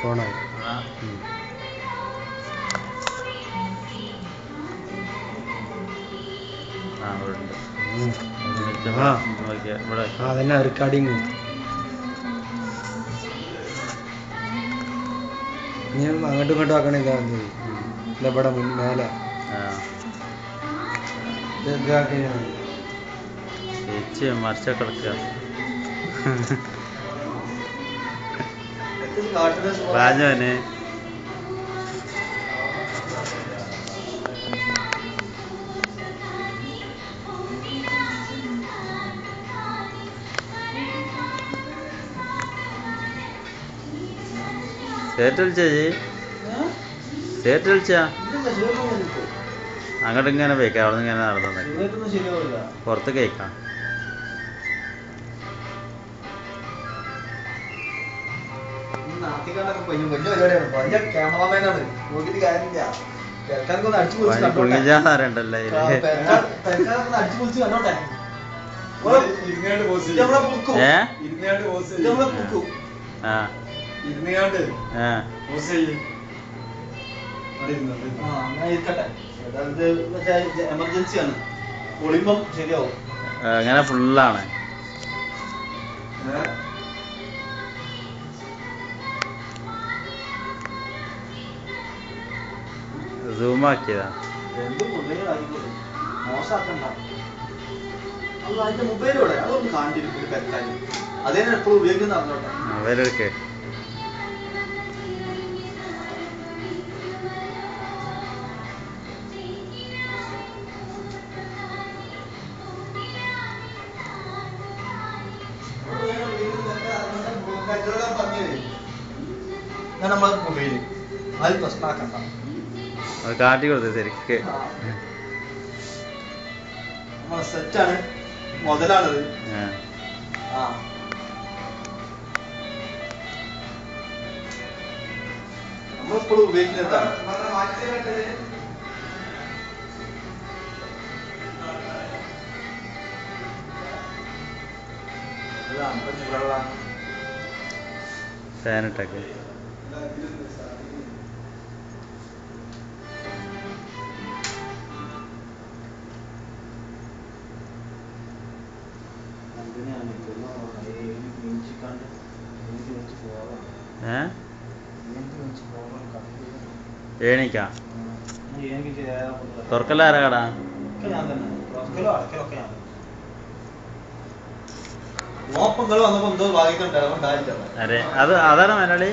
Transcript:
ഫോണായി അതന്നെ റെക്കോർഡിങ് ഇനി അങ്ങോട്ടും ഇങ്ങോട്ടും ആക്കണേ ഇതാ ഇവിടെ മേലെ മറിച്ചൊക്കെ എടുക്കുക രാജവന് സേറ്റ് വിളിച്ചാ അങ്ങോട്ട് ഇങ്ങനെ പോയിക്കാം അവിടെ നിന്ന് ഇങ്ങനെ നടന്നു പുറത്ത് കേൾക്കാം കുഞ്ഞിജാറുണ്ടല്ലേ എമർജൻസി ആണ് ഒളിമ്പം ശരിയാവും അങ്ങനെ ഫുള്ളാണ് സൂമാക്കിയതാ മോശമാക്കണ്ട അതിന്റെ മൊബൈലോടെ അതൊന്ന് കാണിച്ചിരിക്കും പെരക്കാരി അതേ എപ്പോഴും ഉപയോഗിക്കുന്ന അറിഞ്ഞോട്ടെ അവരൊക്കെ നമ്മളെ മൊബൈല് അത് പ്രശ്നമാക്കണ്ട അത് കാട്ടി കൊടുത്തത് ശരിക്ക് നമ്മളെ സെറ്റാണ് മുതലാണത് നമ്മളിപ്പോഴും ഉപയോഗിക്കുന്നതാണ് ഫാനിട്ടൊക്കെ ഏണിക്കാ തുറക്കല്ലാരാ കടാ വന്നപ്പോ എന്തോ ഭാഗ്യത്തുണ്ടായിരുന്നു അതെ അതാണ് മലയാളി